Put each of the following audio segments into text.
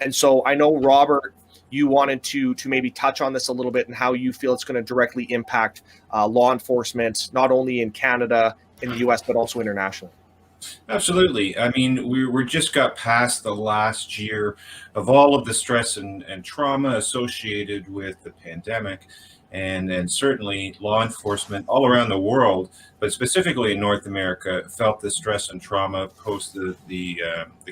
And so I know, Robert, you wanted to maybe touch on this a little bit and how you feel it's going to directly impact law enforcement, not only in Canada, in the US, but also internationally. Absolutely. I mean, we're just got past the last year of all of the stress and trauma associated with the pandemic. And certainly law enforcement all around the world, but specifically in North America, felt the stress and trauma post the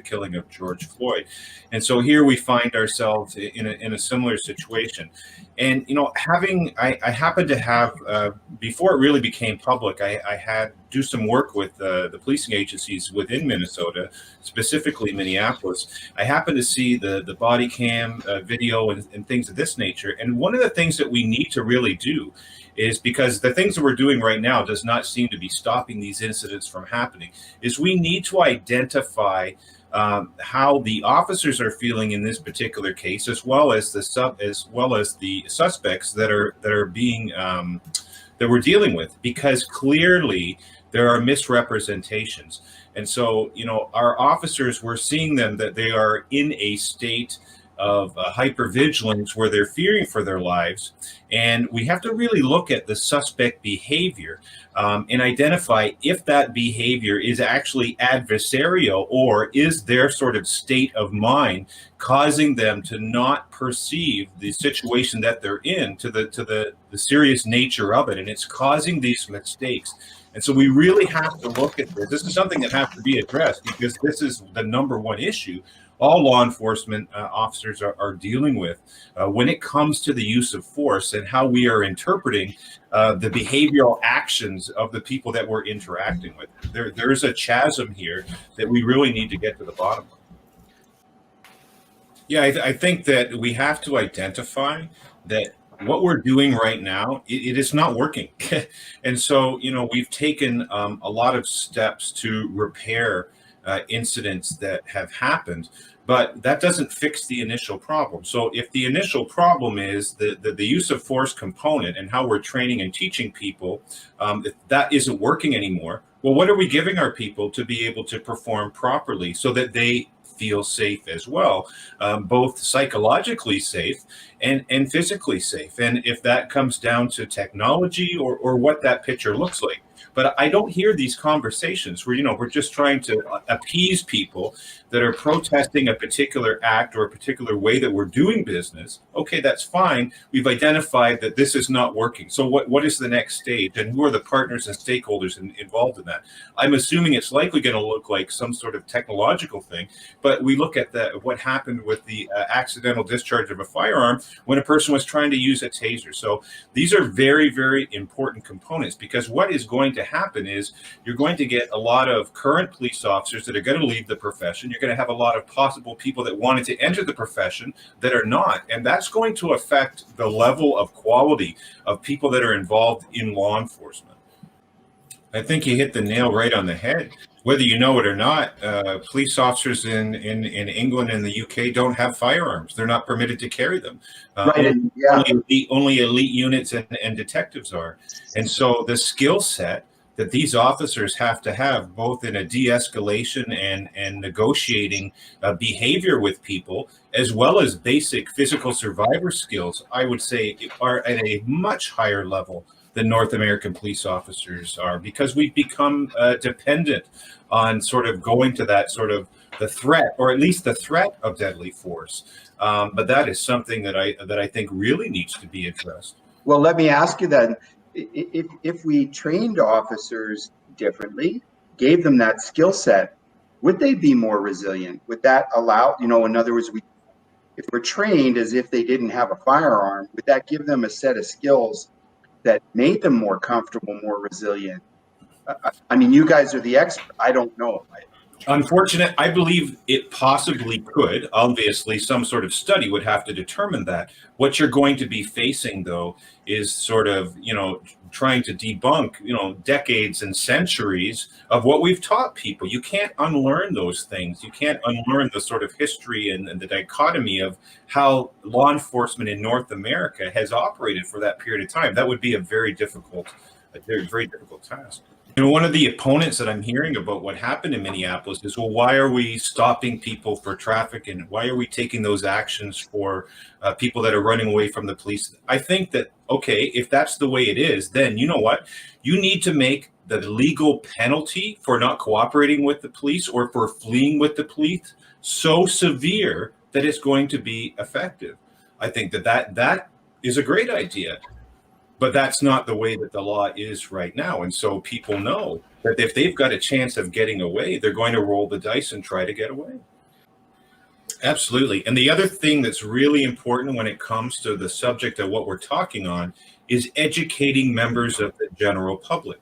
killing of George Floyd. And so here we find ourselves in a similar situation. And, you know, I happened to have, before it really became public, I had do some work with the policing agencies within Minnesota, specifically Minneapolis. I happened to see the body cam video and things of this nature. And one of the things that we need to really do is, because the things that we're doing right now does not seem to be stopping these incidents from happening, is we need to identify how the officers are feeling in this particular case, as well as the suspects that are being that we're dealing with, because clearly there are misrepresentations. And so, you know, our officers, we're seeing them that they are in a state of hypervigilance where they're fearing for their lives. And we have to really look at the suspect behavior and identify if that behavior is actually adversarial, or is their sort of state of mind causing them to not perceive the situation that they're in to the serious nature of it. And it's causing these mistakes. And so we really have to look at this. This is something that has to be addressed, because this is the number one issue all law enforcement officers are dealing with when it comes to the use of force, and how we are interpreting the behavioral actions of the people that we're interacting with. There's a chasm here that we really need to get to the bottom of. Yeah, I think that we have to identify that what we're doing right now, it is not working. And so, you know, we've taken a lot of steps to repair incidents that have happened, but that doesn't fix the initial problem. So if the initial problem is the use of force component and how we're training and teaching people, if that isn't working anymore, well, what are we giving our people to be able to perform properly so that they feel safe as well, both psychologically safe and physically safe? And if that comes down to technology or what that picture looks like. But I don't hear these conversations where, you know, we're just trying to appease people that are protesting a particular act or a particular way that we're doing business. Okay, that's fine. We've identified that this is not working. So what is the next stage, and who are the partners and stakeholders involved in that? I'm assuming it's likely going to look like some sort of technological thing, but we look at what happened with the accidental discharge of a firearm when a person was trying to use a taser. So these are very, very important components, because what is going to happen is you're going to get a lot of current police officers that are going to leave the profession. You're going to have a lot of possible people that wanted to enter the profession that are not. And that's going to affect the level of quality of people that are involved in law enforcement. I think you hit the nail right on the head. Whether you know it or not, police officers in England and the UK don't have firearms. They're not permitted to carry them. Right. Yeah. Only elite units and detectives are. And so the skill set that these officers have to have, both in a de-escalation and negotiating behavior with people, as well as basic physical survivor skills, I would say are at a much higher level than North American police officers are, because we've become dependent on sort of going to that sort of the threat, or at least the threat of deadly force. But that is something that I think really needs to be addressed. Well, let me ask you then, if we trained officers differently, gave them that skill set, would they be more resilient? Would that allow, you know, in other words, if we're trained as if they didn't have a firearm, would that give them a set of skills that made them more comfortable, more resilient? I mean, you guys are the expert. I don't know. Unfortunate. I believe it possibly could. Obviously, some sort of study would have to determine that. What you're going to be facing, though, is sort of, you know, trying to debunk, you know, decades and centuries of what we've taught people. You can't unlearn those things. You can't unlearn the sort of history and the dichotomy of how law enforcement in North America has operated for that period of time. That would be a very difficult task. One of the opponents that I'm hearing about what happened in Minneapolis is, well, why are we stopping people for traffic, and why are we taking those actions for people that are running away from the police? I think that, okay, if that's the way it is, then you know what? You need to make the legal penalty for not cooperating with the police or for fleeing with the police so severe that it's going to be effective. I think that is a great idea. But that's not the way that the law is right now. And so people know that if they've got a chance of getting away, they're going to roll the dice and try to get away. Absolutely. And the other thing that's really important when it comes to the subject of what we're talking on is educating members of the general public.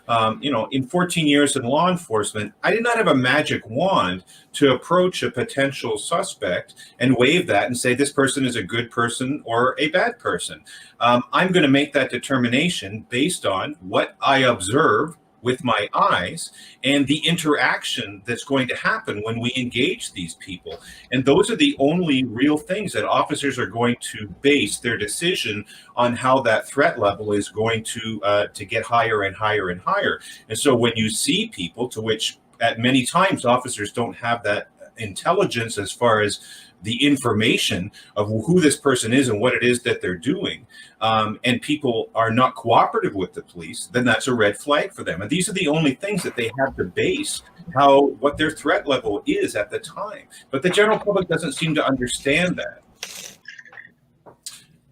In 14 years in law enforcement, I did not have a magic wand to approach a potential suspect and wave that and say this person is a good person or a bad person. I'm going to make that determination based on what I observe with my eyes and the interaction that's going to happen when we engage these people. And those are the only real things that officers are going to base their decision on, how that threat level is going to get higher and higher and higher. And so when you see people, to which at many times officers don't have that intelligence as far as the information of who this person is and what it is that they're doing, and people are not cooperative with the police, then that's a red flag for them. And these are the only things that they have to base what their threat level is at the time. But the general public doesn't seem to understand that.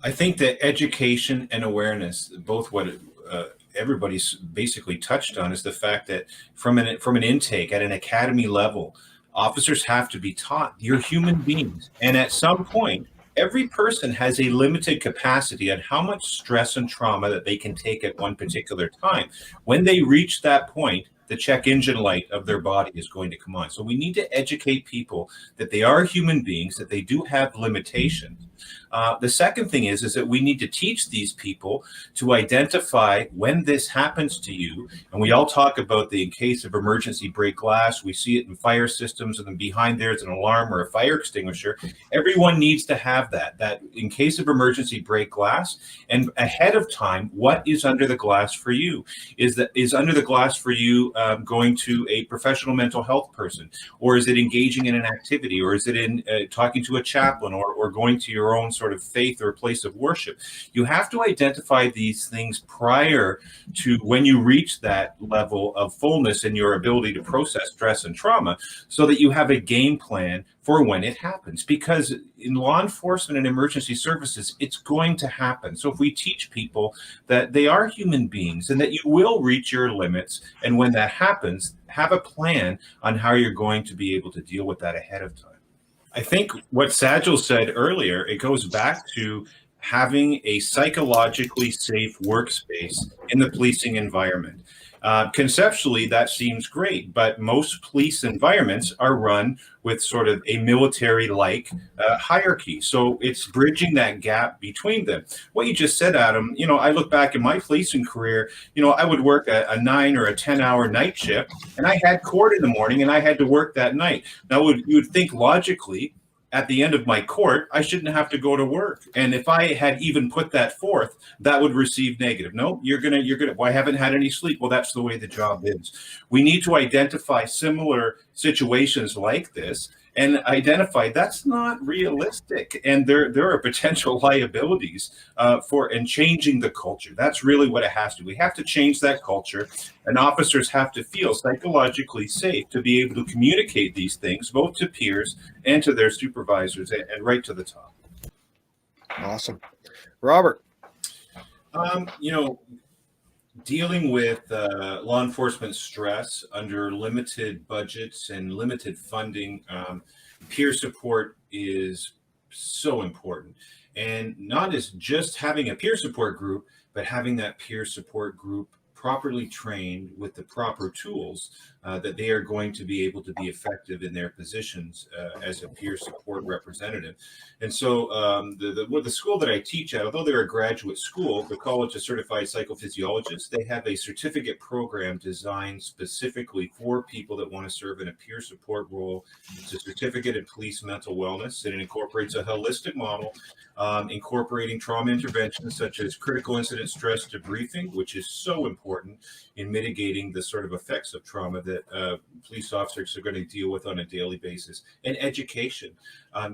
I think that education and awareness, both what everybody's basically touched on, is the fact that from an intake at an academy level, officers have to be taught you're human beings. And at some point, every person has a limited capacity on how much stress and trauma that they can take at one particular time. When they reach that point, the check engine light of their body is going to come on. So we need to educate people that they are human beings, that they do have limitations. The second thing is that we need to teach these people to identify when this happens to you. And we all talk about in case of emergency break glass, we see it in fire systems, and then behind there's an alarm or a fire extinguisher. Everyone needs to have that in case of emergency break glass, and ahead of time, what is under the glass for you? Is under the glass for you going to a professional mental health person, or is it engaging in an activity, or is it in talking to a chaplain, or going to your own sort of faith or place of worship? You have to identify these things prior to when you reach that level of fullness in your ability to process stress and trauma, so that you have a game plan for when it happens. Because in law enforcement and emergency services, it's going to happen. So if we teach people that they are human beings and that you will reach your limits, and when that happens, have a plan on how you're going to be able to deal with that ahead of time. I think what Sajal said earlier, it goes back to having a psychologically safe workspace in the policing environment. Conceptually, that seems great, but most police environments are run with sort of a military-like hierarchy. So it's bridging that gap between them. What you just said, Adam, I look back in my policing career, I would work a 9 or a 10-hour night shift, and I had court in the morning, and I had to work that night. Now, you would think logically, at the end of my court, I shouldn't have to go to work. And if I had even put that forth, that would receive negative. No, you're gonna, well, I haven't had any sleep. Well, that's the way the job is. We need to identify similar situations like this and identify that's not realistic. And there are potential liabilities and changing the culture. That's really what it has to. We have to change that culture, and officers have to feel psychologically safe to be able to communicate these things, both to peers and to their supervisors, and right to the top. Awesome. Robert. Dealing with law enforcement stress under limited budgets and limited funding, peer support is so important. And not as just having a peer support group, but having that peer support group properly trained with the proper tools that they are going to be able to be effective in their positions as a peer support representative. And so the school that I teach at, although they're a graduate school, the College of Certified Psychophysiologists, they have a certificate program designed specifically for people that want to serve in a peer support role. It's a certificate in police mental wellness, and it incorporates a holistic model incorporating trauma interventions such as critical incident stress debriefing, which is so important important in mitigating the sort of effects of trauma that police officers are going to deal with on a daily basis. And education,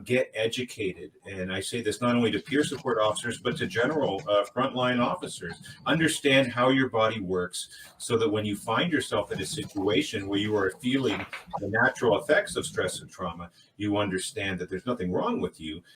get educated. And I say this not only to peer support officers, but to general frontline officers. Understand how your body works so that when you find yourself in a situation where you are feeling the natural effects of stress and trauma, you understand that there's nothing wrong with you.